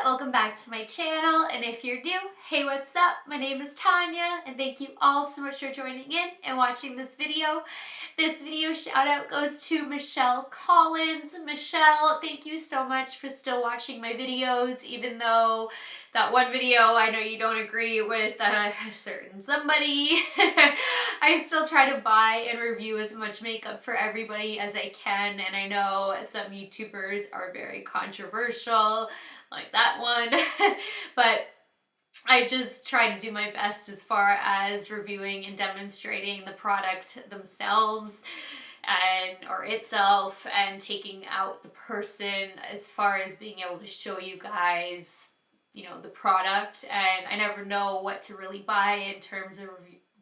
welcome back to my channel, and if you're new, hey, what's up? My name is Tanya, and thank you all so much for joining in and watching this video. This video shout out goes to Michelle Collins. Michelle, thank you so much for still watching my videos, even though that one video I know you don't agree with a certain somebody. I still try to buy and review as much makeup for everybody as I can, and I know some YouTubers are very controversial, like that one, but I just try to do my best as far as reviewing and demonstrating the product themselves or itself, and taking out the person as far as being able to show you guys, you know, the product. And I never know what to really buy in terms of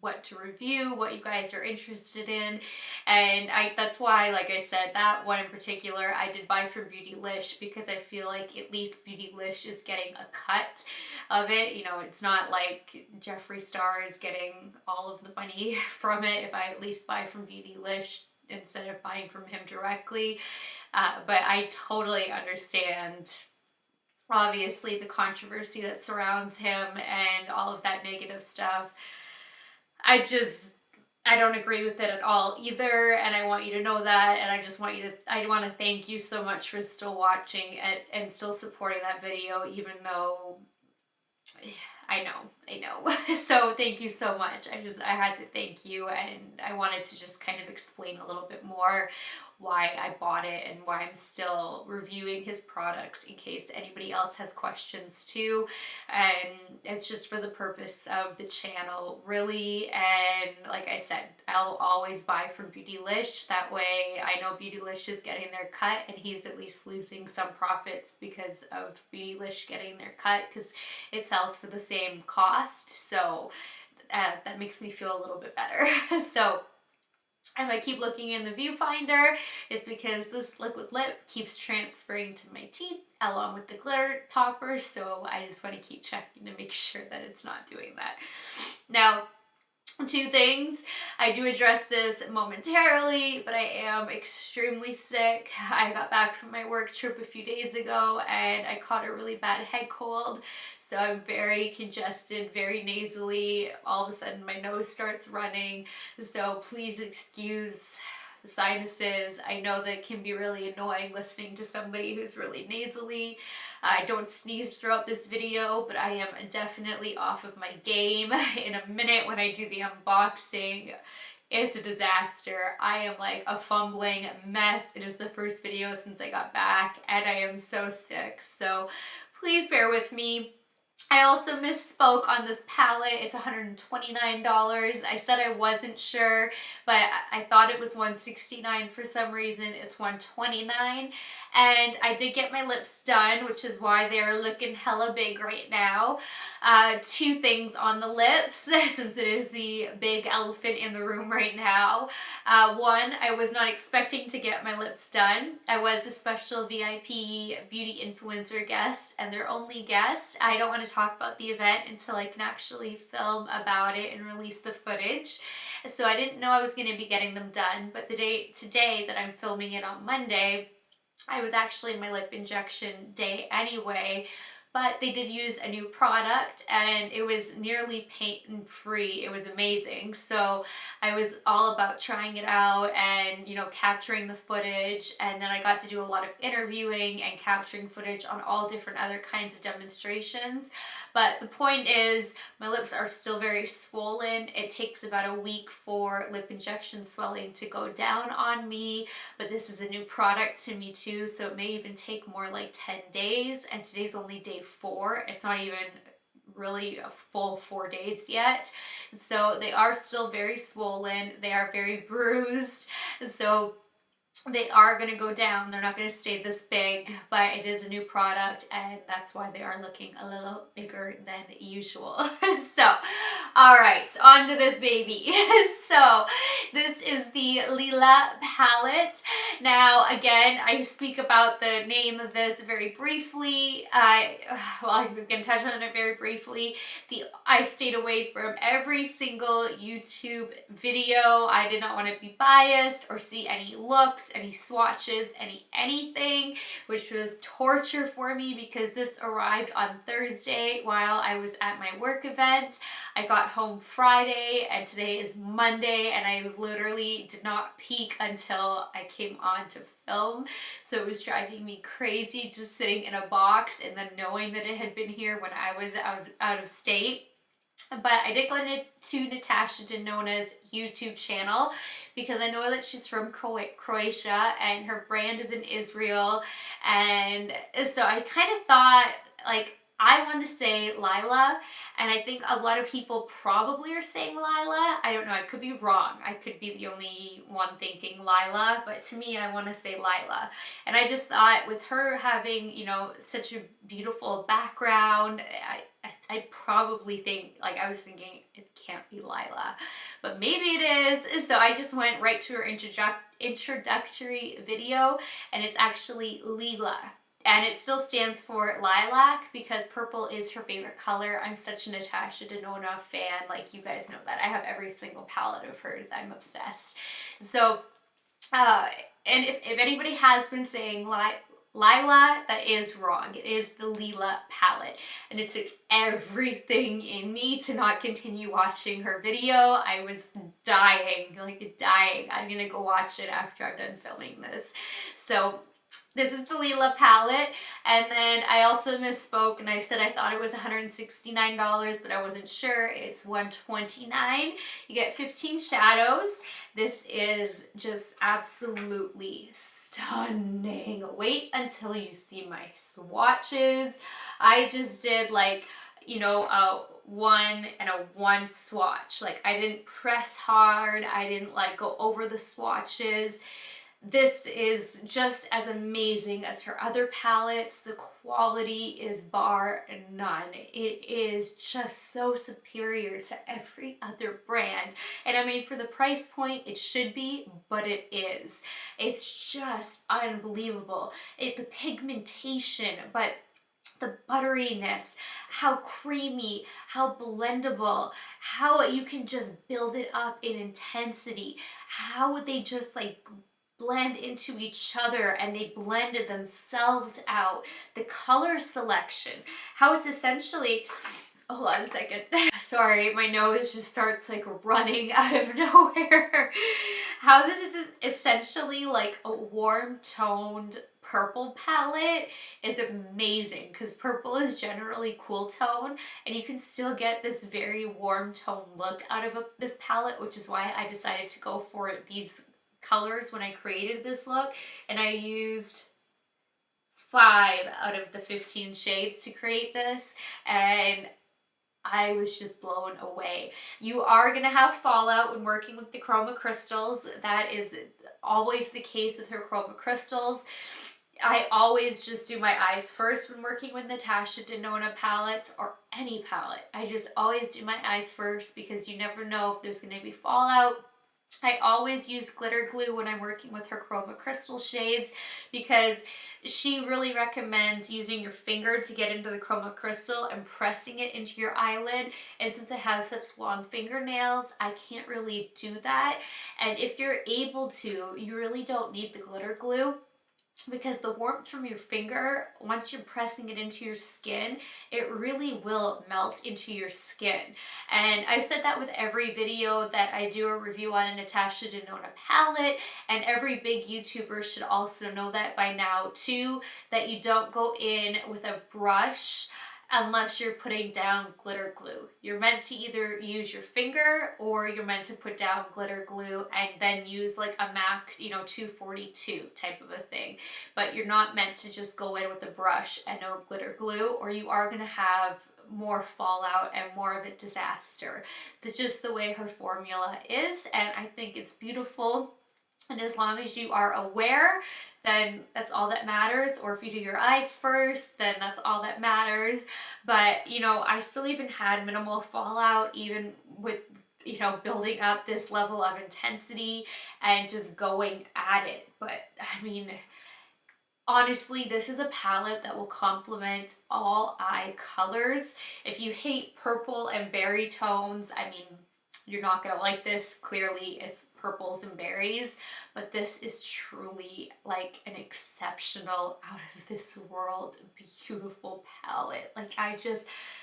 what to review, what you guys are interested in, and that's why, like I said, that one in particular I did buy from Beautylish, because I feel like at least Beautylish is getting a cut of it. You know, it's not like Jeffree Star is getting all of the money from it if I at least buy from Beautylish instead of buying from him directly. But I totally understand, obviously, the controversy that surrounds him and all of that negative stuff. I don't agree with it at all either, and I want you to know that, and I want to thank you so much for still watching and still supporting that video, even though I know. So thank you so much. I had to thank you, and I wanted to just kind of explain a little bit more why I bought it and why I'm still reviewing his products, in case anybody else has questions too. And it's just for the purpose of the channel, really. And like I said, I'll always buy from Beautylish. That way I know Beautylish is getting their cut, and he's at least losing some profits because of Beautylish getting their cut, because it sells for the same cost. So that makes me feel a little bit better. So if I keep looking in the viewfinder, it's because this liquid lip keeps transferring to my teeth along with the glitter topper, so I just want to keep checking to make sure that it's not doing that. Now, two things. I do address this momentarily, but I am extremely sick. I got back from my work trip a few days ago, and I caught a really bad head cold. So I'm very congested, very nasally. All of a sudden my nose starts running. So please excuse the sinuses. I know that it can be really annoying listening to somebody who's really nasally. I don't sneeze throughout this video, but I am definitely off of my game. In a minute when I do the unboxing, it's a disaster. I am like a fumbling mess. It is the first video since I got back, and I am so sick. So please bear with me. I also misspoke on this palette. It's $129. I said I wasn't sure, but I thought it was $169 for some reason. It's $129, and I did get my lips done, which is why they're looking hella big right now. Two things on the lips, since it is the big elephant in the room right now. One, I was not expecting to get my lips done. I was a special VIP beauty influencer guest, and their only guest. I don't want to talk about the event until I can actually film about it and release the footage. So I didn't know I was going to be getting them done, but today that I'm filming it on Monday, I was actually in my lip injection day anyway. But they did use a new product, and it was nearly pain-free. It was amazing. So I was all about trying it out and, you know, capturing the footage. And then I got to do a lot of interviewing and capturing footage on all different other kinds of demonstrations. But the point is, my lips are still very swollen. It takes about a week for lip injection swelling to go down on me, but this is a new product to me too, so it may even take more like 10 days, and today's only day 4. It's not even really a full 4 days yet. So they are still very swollen. They are very bruised. So they are going to go down. They're not going to stay this big, but it is a new product, and that's why they are looking a little bigger than usual. So, all right, on to this baby. So this is the Lila palette. Now, again, I speak about the name of this very briefly. I'm going to touch on it very briefly. I stayed away from every single YouTube video. I did not want to be biased or see any looks palettes, any swatches, anything, which was torture for me because this arrived on Thursday while I was at my work event. I got home Friday and today is Monday, and I literally did not peek until I came on to film. So it was driving me crazy just sitting in a box and then knowing that it had been here when I was out of state. But I did go to Natasha Denona's YouTube channel because I know that she's from Croatia and her brand is in Israel. And so I kind of thought, like, I want to say Lila, and I think a lot of people probably are saying Lila. I don't know, I could be wrong. I could be the only one thinking Lila, but to me, I want to say Lila. And I just thought with her having, you know, such a beautiful background, I probably think, like, I was thinking it can't be Lila, but maybe it is. So I just went right to her introductory video, and it's actually Lila. And it still stands for lilac because purple is her favorite color. I'm such a Natasha Denona fan. Like, you guys know that. I have every single palette of hers. I'm obsessed. So, and if anybody has been saying Lila, that is wrong. It is the Lila palette. And it took everything in me to not continue watching her video. I was dying, like dying. I'm gonna go watch it after I'm done filming this. So this is the Lila palette, and then I also misspoke and I said I thought it was $169, but I wasn't sure. It's $129. You get 15 shadows. This is just absolutely stunning. Wait until you see my swatches. I just did, like, you know, a 1 and a 1 swatch. Like, I didn't press hard. I didn't like go over the swatches. This is just as amazing as her other palettes. The quality is bar none. It is just so superior to every other brand. And I mean, for the price point, it should be, but it is. It's just unbelievable. The pigmentation, but the butteriness, how creamy, how blendable, how you can just build it up in intensity, how they just like blend into each other and they blended themselves out. The color selection, how it's essentially, hold on a second. Sorry, my nose just starts like running out of nowhere. How this is essentially like a warm toned purple palette is amazing because purple is generally cool tone and you can still get this very warm tone look out of this palette, which is why I decided to go for these colors when I created this look, and I used 5 out of the 15 shades to create this, and I was just blown away. You are going to have fallout when working with the chroma crystals. That is always the case with her chroma crystals. I always just do my eyes first when working with Natasha Denona palettes or any palette. I just always do my eyes first because you never know if there's going to be fallout. I always use glitter glue when I'm working with her chroma crystal shades because she really recommends using your finger to get into the chroma crystal and pressing it into your eyelid. And since I have such long fingernails, I can't really do that. And if you're able to, you really don't need the glitter glue, because the warmth from your finger, once you're pressing it into your skin, it really will melt into your skin. And I've said that with every video that I do a review on a Natasha Denona palette, and every big YouTuber should also know that by now too, that you don't go in with a brush unless you're putting down glitter glue. You're meant to either use your finger or you're meant to put down glitter glue and then use like a MAC, you know, 242 type of a thing. But you're not meant to just go in with a brush and no glitter glue, or you are going to have more fallout and more of a disaster. That's just the way her formula is, and I think it's beautiful. And as long as you are aware, then that's all that matters. Or if you do your eyes first, then that's all that matters. But, you know, I still even had minimal fallout, even with, you know, building up this level of intensity and just going at it. But, I mean, honestly, this is a palette that will complement all eye colors. If you hate purple and berry tones, I mean, you're not gonna like this. Clearly it's purples and berries, but this is truly like an exceptional, out of this world, beautiful palette. Like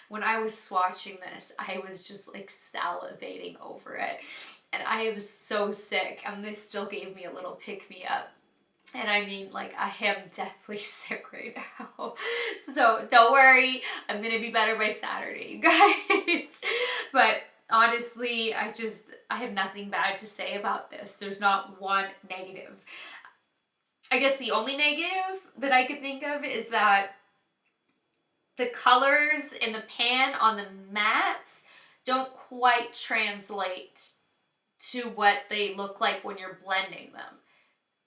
when I was swatching this, I was just like salivating over it. And I was so sick, and this still gave me a little pick-me-up. And I mean, like, I am deathly sick right now. So don't worry, I'm gonna be better by Saturday, you guys. But honestly, I have nothing bad to say about this. There's not one negative. I guess the only negative that I could think of is that the colors in the pan on the mattes don't quite translate to what they look like when you're blending them.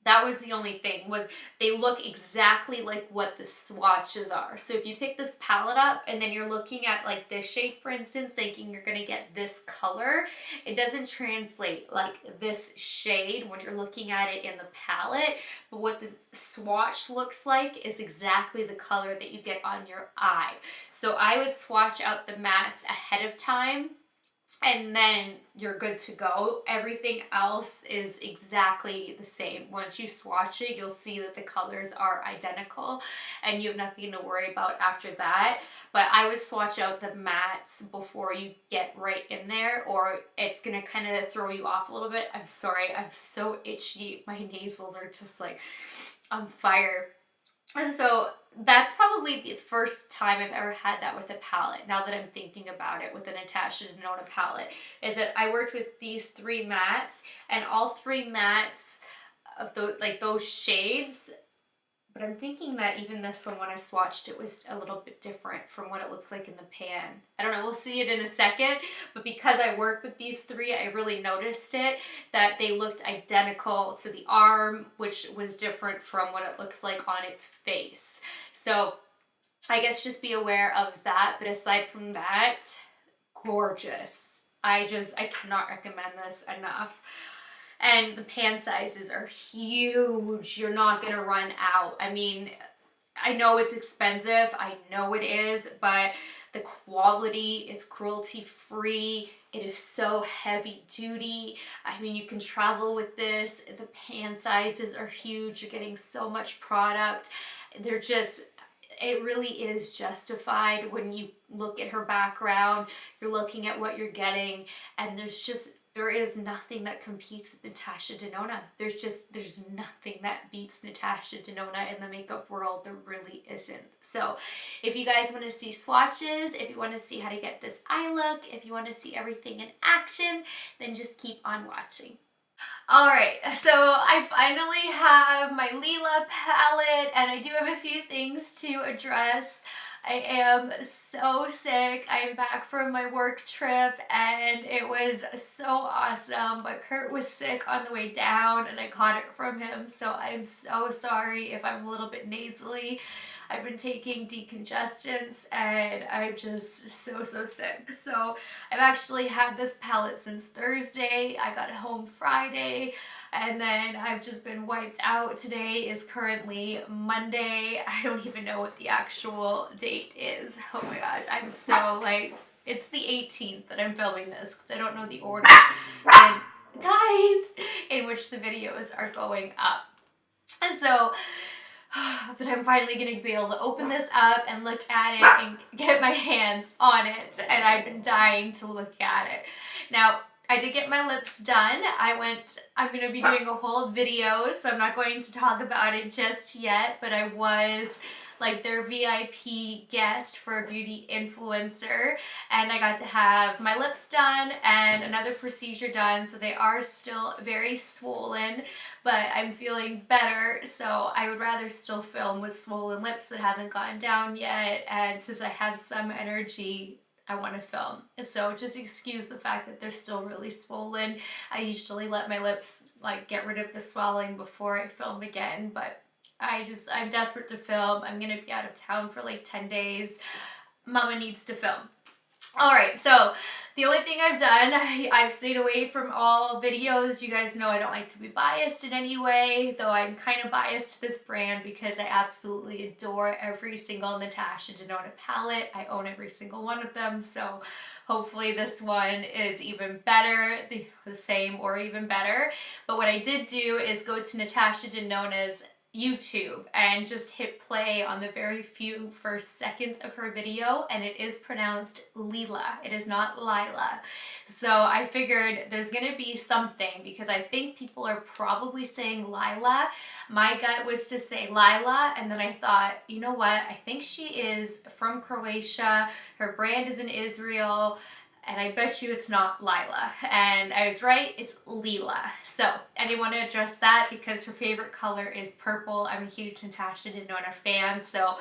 That was the only thing, was they look exactly like what the swatches are. So if you pick this palette up and then you're looking at like this shade, for instance, thinking you're gonna get this color, it doesn't translate like this shade when you're looking at it in the palette. But what this swatch looks like is exactly the color that you get on your eye. So I would swatch out the mattes ahead of time, and then you're good to go. Everything else is exactly the same. Once you swatch it, you'll see that the colors are identical and you have nothing to worry about after that. But I would swatch out the mattes before you get right in there, or it's gonna kind of throw you off a little bit. I'm sorry, I'm so itchy. My nasals are just like on fire. And so that's probably the first time I've ever had that with a palette, now that I'm thinking about it, with a Natasha Denona palette, is that I worked with these 3 mattes, and all 3 mattes of those shades. But I'm thinking that even this one, when I swatched it, was a little bit different from what it looks like in the pan. I don't know, we'll see it in a second, but because I worked with these 3, I really noticed it, that they looked identical to the arm, which was different from what it looks like on its face. So I guess just be aware of that. But aside from that, gorgeous. I cannot recommend this enough. And the pan sizes are huge. You're not gonna run out. I mean, I know it's expensive, I know it is, but the quality is cruelty-free. It is so heavy duty. I mean, you can travel with this. The pan sizes are huge. You're getting so much product. It really is justified when you look at her background. You're looking at what you're getting, and there is nothing that competes with Natasha Denona. There's nothing that beats Natasha Denona in the makeup world. There really isn't. So if you guys want to see swatches, if you want to see how to get this eye look, if you want to see everything in action, then just keep on watching. Alright, so I finally have my Lila palette, and I do have a few things to address. I am so sick. I am back from my work trip, and it was so awesome, but Kurt was sick on the way down and I caught it from him, so I'm so sorry if I'm a little bit nasally. I've been taking decongestants and I'm just so sick. So I've actually had this palette since Thursday. I got home Friday, and then I've just been wiped out. Today is currently Monday. I don't even know what the actual date is. Oh my god, I'm so like, it's the 18th that I'm filming this because I don't know the order and guys in which the videos are going up. And so, but I'm finally going to be able to open this up and look at it and get my hands on it, and I've been dying to look at it. Now, I did get my lips done. I'm going to be doing a whole video, so I'm not going to talk about it just yet, but I was like their VIP guest for a beauty influencer, and I got to have my lips done and another procedure done, so they are still very swollen, but I'm feeling better, so I would rather still film with swollen lips that haven't gotten down yet, and since I have some energy, I want to film. So just excuse the fact that they're still really swollen. I usually let my lips like get rid of the swelling before I film again, but I'm desperate to film. I'm gonna be out of town for like 10 days. Mama needs to film. Alright, so The only thing I've done, I've stayed away from all videos. You guys know I don't like to be biased in any way, though I'm kind of biased to this brand because I absolutely adore every single Natasha Denona palette. I own every single one of them, so hopefully this one is even better, the same or even better. But what I did do is go to Natasha Denona's YouTube and just hit play on the very few first seconds of her video, and it is pronounced Lila. It is not Lila. So I figured there's gonna be something because I think people are probably saying Lila. My gut was to say Lila, and then I thought, you know what? I think she is from Croatia. Her brand is in Israel. And I bet you it's not Lila. And I was right, it's Lila. So I didn't want to address that because her favorite color is purple. I'm a huge Natasha Denona fan, so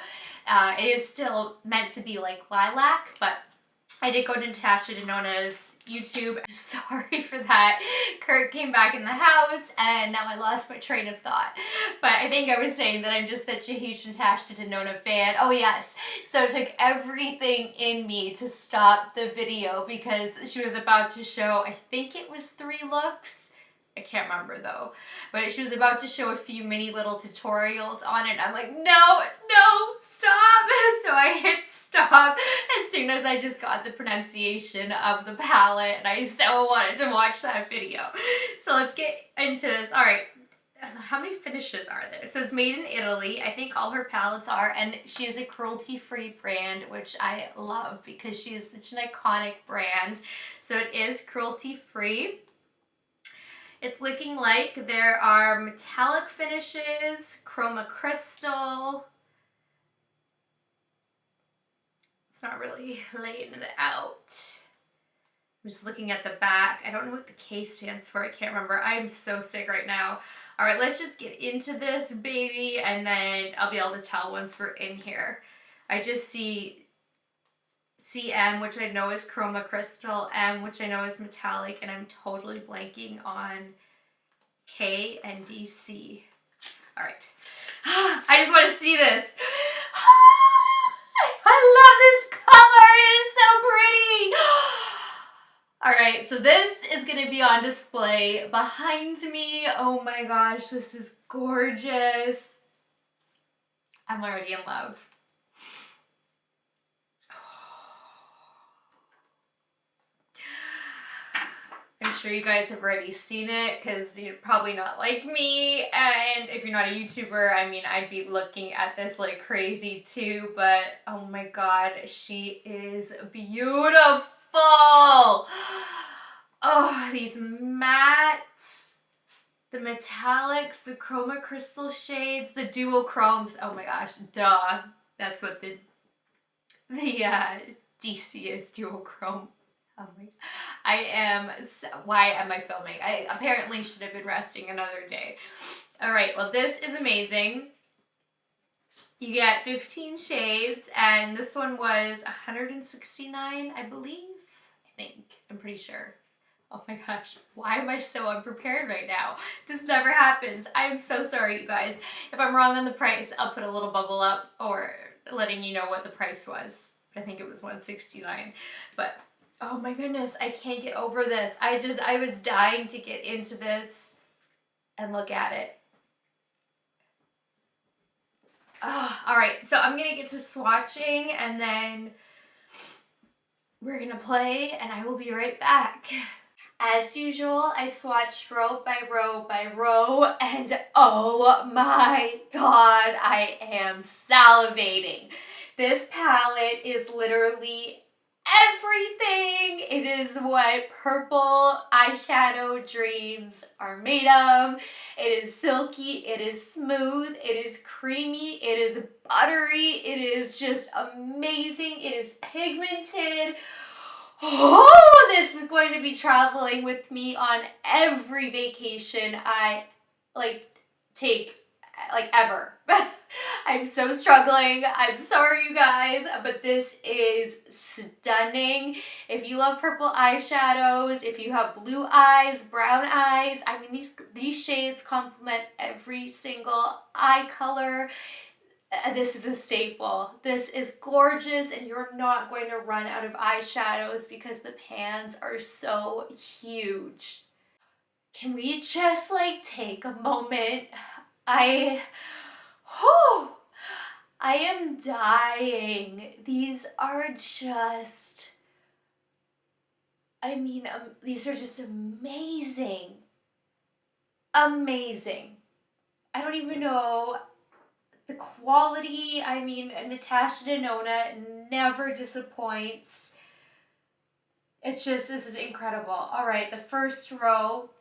it is still meant to be like lilac, but I did go to Natasha Denona's YouTube. Sorry for that. Kurt came back in the house and now I lost my train of thought. But I think I was saying that I'm just such a huge Natasha Denona fan. Oh yes. So it took everything in me to stop the video because she was about to show, I think it was 3 looks. I can't remember though, but she was about to show a few mini little tutorials on it. I'm like, no, stop. So I hit stop as soon as I just got the pronunciation of the palette, and I so wanted to watch that video. So let's get into this. All right. How many finishes are there? So it's made in Italy. I think all her palettes are, and she is a cruelty-free brand, which I love because she is such an iconic brand. So it is cruelty-free. It's looking like there are metallic finishes, chroma crystal. It's not really laying it out. I'm just looking at the back. I don't know what the K stands for. I can't remember. I'm so sick right now. All right, let's just get into this, baby, and then I'll be able to tell once we're in here. I just see CM, which I know is chroma crystal, M, which I know is metallic, and I'm totally blanking on K and DC. All right. I just want to see this. I love this color. It is so pretty. All right, so this is going to be on display behind me. Oh my gosh, this is gorgeous. I'm already in love. I'm sure you guys have already seen it because you're probably not like me, and if you're not a YouTuber, I mean, I'd be looking at this like crazy too, but oh my god, she is beautiful. Oh, these mattes, the metallics, the chroma crystal shades, the duochromes. Oh my gosh, duh. That's what the DC is, duochrome. Oh my, why am I filming? I apparently should have been resting another day. All right, well, this is amazing. You get 15 shades, and this one was $169, I believe. I think, I'm pretty sure. Oh my gosh, why am I so unprepared right now? This never happens. I am so sorry, you guys. If I'm wrong on the price, I'll put a little bubble up or letting you know what the price was. I think it was $169, but oh my goodness, I can't get over this. I was dying to get into this and look at it. Oh, all right, so I'm gonna get to swatching and then we're gonna play and I will be right back. As usual, I swatched row by row by row, and oh my god, I am salivating. This palette is literally everything. It is what purple eyeshadow dreams are made of. It is silky, it is smooth, it is creamy, it is buttery, it is just amazing, it is pigmented. Oh, this is going to be traveling with me on every vacation I take ever. I'm so struggling. I'm sorry, you guys, but this is stunning. If you love purple eyeshadows, if you have blue eyes, brown eyes, I mean, these shades complement every single eye color. This is a staple. This is gorgeous, and you're not going to run out of eyeshadows because the pans are so huge. Can we just like take a moment? Whew, I am dying. These are just, I mean, these are just amazing. Amazing. I don't even know the quality. I mean, Natasha Denona never disappoints. It's just, this is incredible. All right, the first row.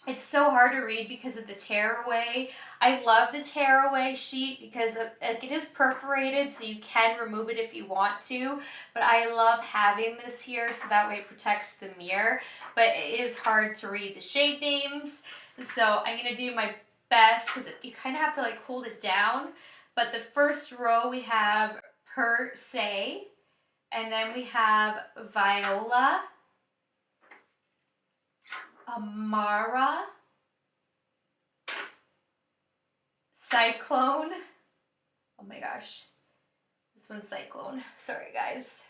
It's so hard to read because of the tearaway. I love the tearaway sheet because it is perforated, so you can remove it if you want to. But I love having this here so that way it protects the mirror. But it is hard to read the shade names. So I'm going to do my best because you kind of have to like hold it down. But the first row we have Per Se. And then we have Viola. Amara, Cyclone, oh my gosh, this one's Cyclone, sorry guys.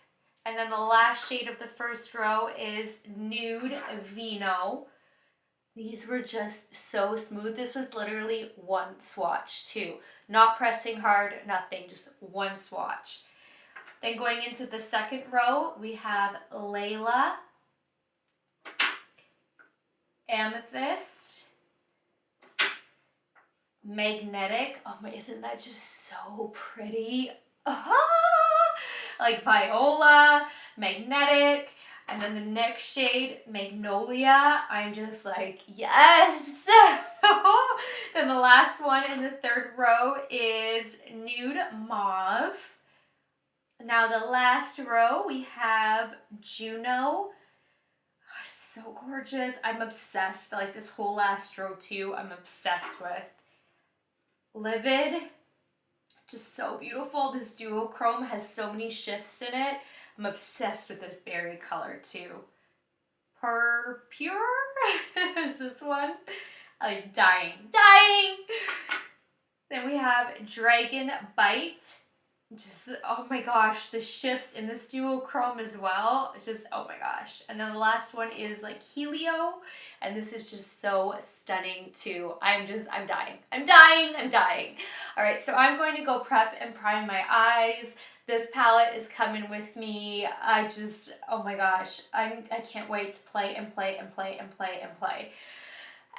And then the last shade of the first row is Nude Vino. These were just so smooth. This was literally one swatch too. Not pressing hard, nothing, just one swatch. Then going into the second row, we have Layla, Amethyst, Magnetic. Oh my, isn't that just so pretty? Like Viola, Magnetic, and then the next shade, Magnolia. I'm just like, yes! Then the last one in the third row is Nude Mauve. Now the last row, we have Juno. So gorgeous. I'm obsessed. Like this whole last row too, I'm obsessed with. Livid, just so beautiful. This duochrome has so many shifts in it. I'm obsessed with this berry color too. Pure is this one. I'm dying. Then we have Dragon Bite. Just, oh my gosh, the shifts in this duochrome as well. It's just, oh my gosh. And then the last one is like Helio. And this is just so stunning too. I'm dying. All right, so I'm going to go prep and prime my eyes. This palette is coming with me. Oh my gosh. I can't wait to play and play and play and play and play.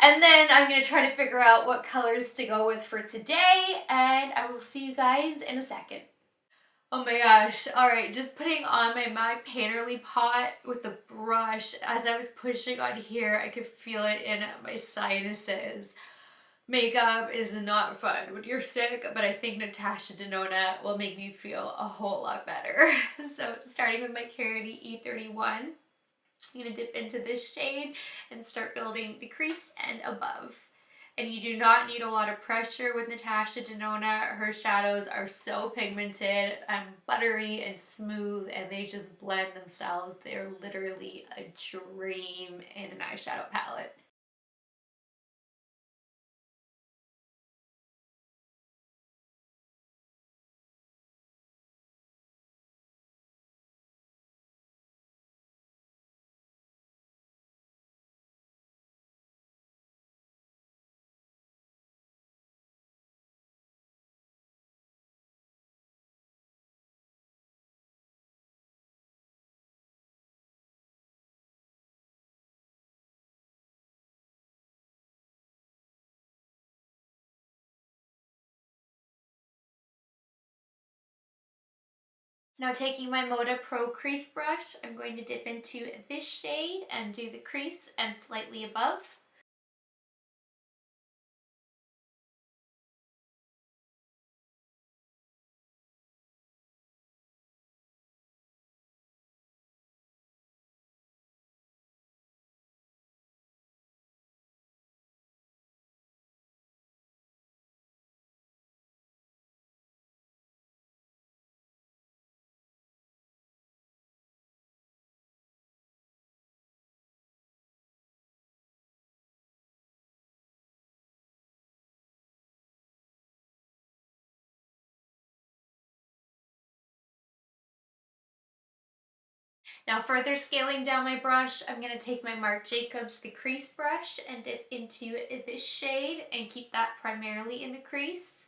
And then I'm going to try to figure out what colors to go with for today. And I will see you guys in a second. Oh my gosh. Alright, just putting on my MAC Painterly pot with the brush. As I was pushing on here, I could feel it in my sinuses. Makeup is not fun when you're sick, but I think Natasha Denona will make me feel a whole lot better. So starting with my Carity E31, I'm going to dip into this shade and start building the crease and above. And you do not need a lot of pressure with Natasha Denona. Her shadows are so pigmented and buttery and smooth, and they just blend themselves. They're literally a dream in an eyeshadow palette. Now taking my Moda Pro crease brush, I'm going to dip into this shade and do the crease and slightly above. Now further scaling down my brush, I'm going to take my Marc Jacobs the crease brush and dip into this shade and keep that primarily in the crease.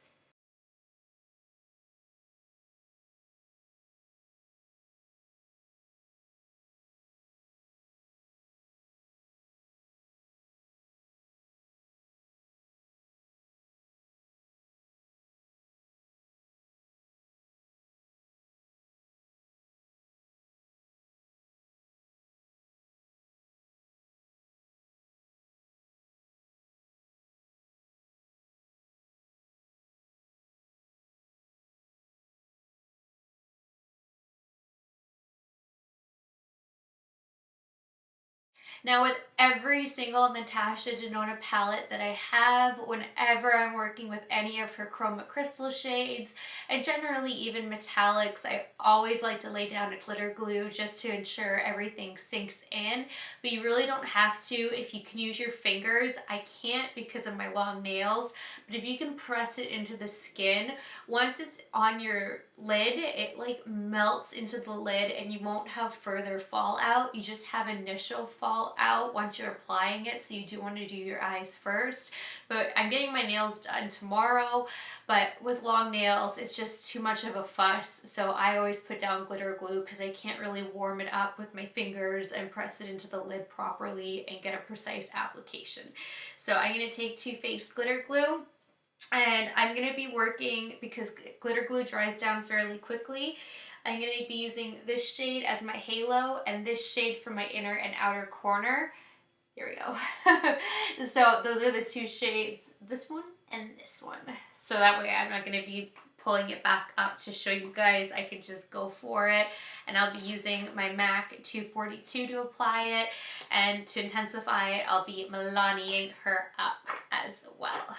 Now with every single Natasha Denona palette that I have, whenever I'm working with any of her chroma crystal shades, and generally even metallics, I always like to lay down a glitter glue just to ensure everything sinks in. But you really don't have to if you can use your fingers. I can't because of my long nails, but if you can press it into the skin, once it's on your lid, it like melts into the lid and you won't have further fallout. You just have initial fallout once you're applying it, so you do want to do your eyes first. But I'm getting my nails done tomorrow, but with long nails it's just too much of a fuss, so I always put down glitter glue because I can't really warm it up with my fingers and press it into the lid properly and get a precise application. So I'm going to take Too Faced glitter glue. And I'm going to be working, because glitter glue dries down fairly quickly, I'm going to be using this shade as my halo and this shade for my inner and outer corner. Here we go. So those are the two shades, this one and this one. So that way I'm not going to be pulling it back up to show you guys. I could just go for it, and I'll be using my MAC 242 to apply it, and to intensify it I'll be Milaniing her up as well.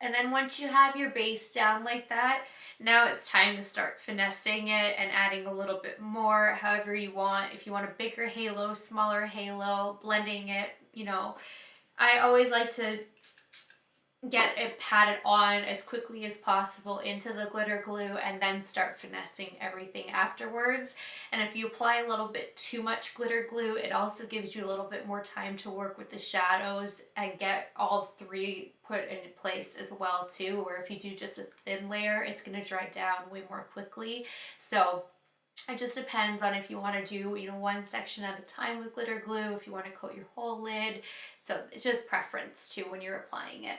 And then once you have your base down like that, now it's time to start finessing it and adding a little bit more, however you want. If you want a bigger halo, smaller halo, blending it, you know. I always like to get it patted on as quickly as possible into the glitter glue and then start finessing everything afterwards. And if you apply a little bit too much glitter glue, it also gives you a little bit more time to work with the shadows and get all three put into place as well too, where if you do just a thin layer, it's going to dry down way more quickly. So it just depends on if you want to do, you know, one section at a time with glitter glue, if you want to coat your whole lid. So it's just preference too when you're applying it.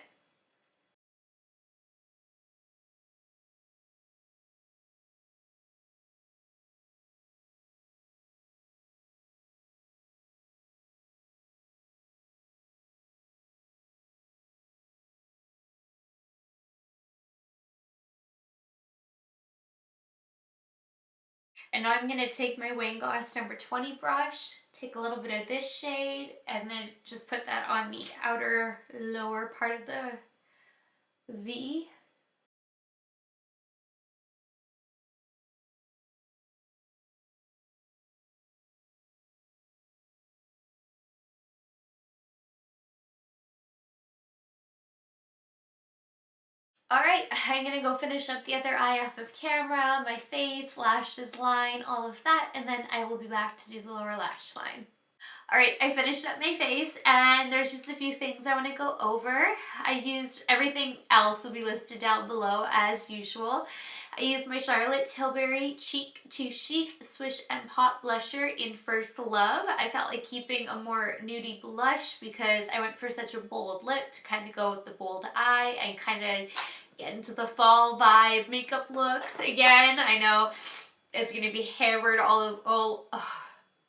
And now I'm going to take my Wayne Goss number 20 brush, take a little bit of this shade, and then just put that on the outer lower part of the V. Alright, I'm going to go finish up the other eye off of camera, my face, lashes line, all of that, and then I will be back to do the lower lash line. Alright, I finished up my face, and there's just a few things I want to go over. I used, everything else will be listed down below as usual. I used my Charlotte Tilbury Cheek to Chic Swish and Pop blusher in First Love. I felt like keeping a more nudie blush because I went for such a bold lip to kind of go with the bold eye and kind of get into the fall vibe makeup looks again. I know it's going to be hammered all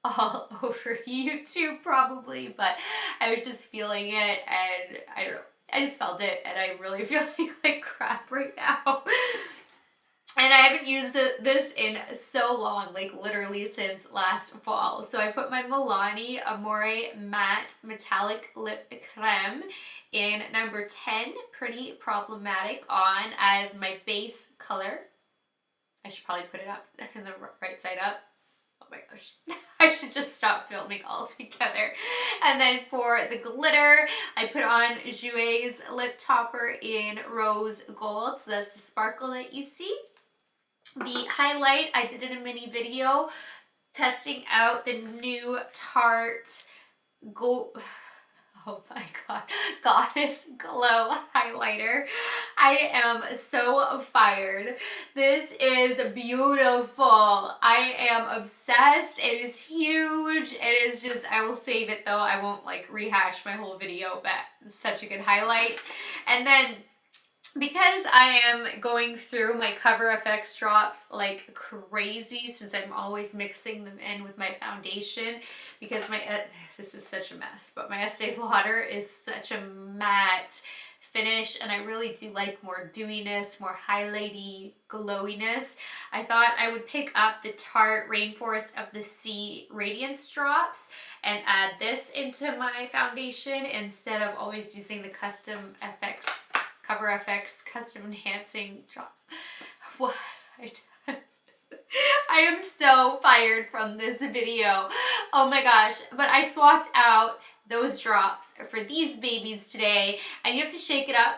over YouTube probably, but I was just feeling it, and I don't know, I just felt it, and I really feel like crap right now. And I haven't used this in so long, like literally since last fall. So I put my Milani Amore Matte Metallic Lip Creme in number 10, Pretty Problematic, on as my base color. I should probably put it up in the right side up. Oh my gosh, I should just stop filming altogether. And then for the glitter, I put on Jouer's Lip Topper in Rose Gold. So that's the sparkle that you see. The highlight, I did in a mini video testing out the new Tarte oh my god, Goddess Glow highlighter. I am so fired. This is beautiful. I am obsessed. It is huge. It is just, I will save it though. I won't like rehash my whole video, but it's such a good highlight. And then because I am going through my Cover FX drops like crazy, since I'm always mixing them in with my foundation, because my, this is such a mess, but my Estee Lauder is such a matte finish, and I really do like more dewiness, more highlighty glowiness. I thought I would pick up the Tarte Rainforest of the Sea Radiance Drops and add this into my foundation instead of always using the Custom FX Cover FX Custom Enhancing Drop. What? I am so fired from this video. Oh my gosh. But I swapped out those drops for these babies today, and you have to shake it up,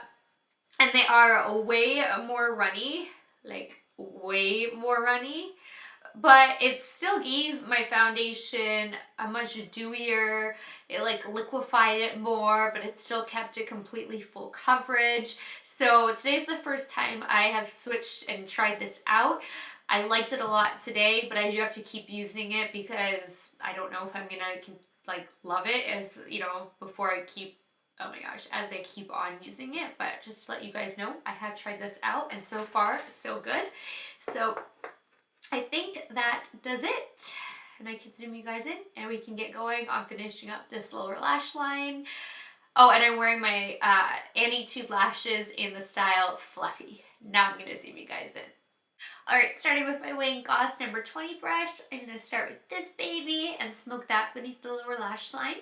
and they are way more runny, like way more runny. But it still gave my foundation a much dewier, it like liquefied it more, but it still kept it completely full coverage. So today's the first time I have switched and tried this out. I liked it a lot today, but I do have to keep using it because I don't know if I'm gonna like love it as, you know, before I keep, oh my gosh, as I keep on using it. But just to let you guys know, I have tried this out, and so far so good. So I think that does it, and I can zoom you guys in and we can get going on finishing up this lower lash line. Oh, and I'm wearing my Annie Tude lashes in the style Fluffy. Now I'm going to zoom you guys in. Alright, starting with my Wayne Goss number 20 brush, I'm going to start with this baby and smoke that beneath the lower lash line.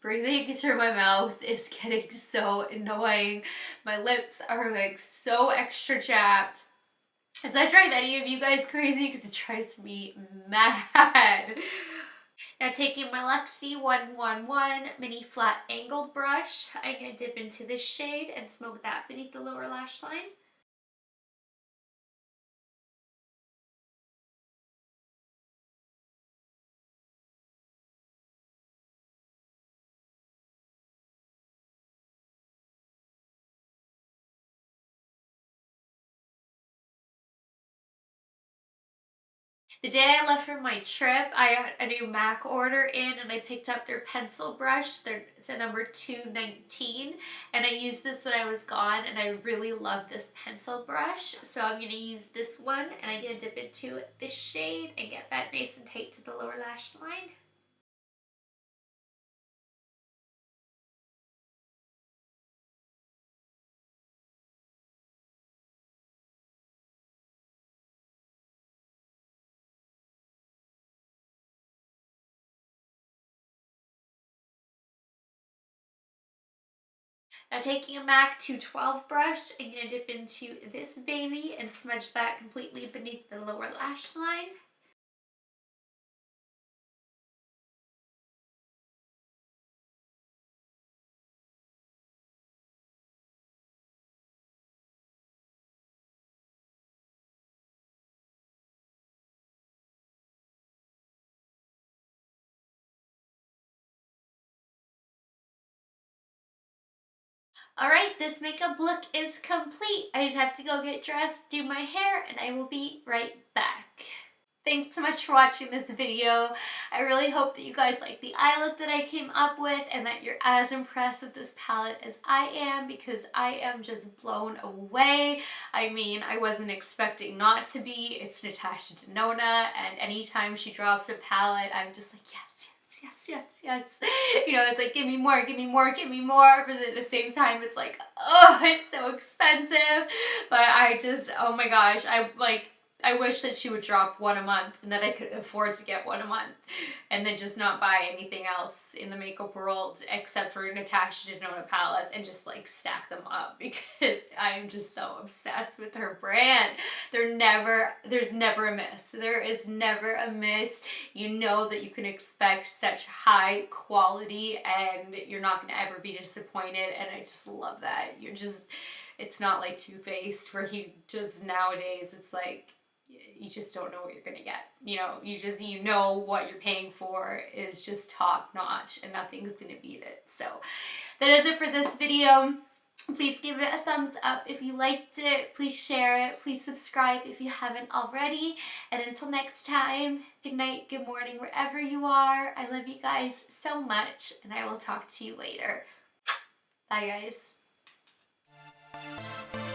Breathing through my mouth is getting so annoying. My lips are like so extra chapped. Does that drive any of you guys crazy? Because it drives me mad. Now taking my Luxie 111 mini flat angled brush, I'm going to dip into this shade and smoke that beneath the lower lash line. The day I left for my trip, I got a new MAC order in and I picked up their pencil brush. It's a number 219, and I used this when I was gone, and I really love this pencil brush. So I'm going to use this one, and I'm going to dip into this shade and get that nice and tight to the lower lash line. Now taking a MAC 212 brush, I'm going to dip into this baby and smudge that completely beneath the lower lash line. Alright, this makeup look is complete. I just have to go get dressed, do my hair, and I will be right back. Thanks so much for watching this video. I really hope that you guys like the eye look that I came up with and that you're as impressed with this palette as I am, because I am just blown away. I mean, I wasn't expecting not to be. It's Natasha Denona, and anytime she drops a palette, I'm just like, yes, yes, yes, yes, yes. You know, it's like, give me more, give me more, give me more. But at the same time, it's like, oh, it's so expensive. But I just, oh my gosh, I wish that she would drop one a month and that I could afford to get one a month and then just not buy anything else in the makeup world except for Natasha Denona palettes and just like stack them up, because I'm just so obsessed with her brand. There's never a miss. There is never a miss. You know that you can expect such high quality and you're not going to ever be disappointed, and I just love that. It's not like Too Faced where he just, nowadays it's like, you just don't know what you're gonna get. You know, you know what you're paying for is just top notch and nothing's gonna beat it. So that is it for this video. Please give it a thumbs up if you liked it. Please share it. Please subscribe if you haven't already. And until next time, good night, good morning, wherever you are. I love you guys so much, and I will talk to you later. Bye, guys.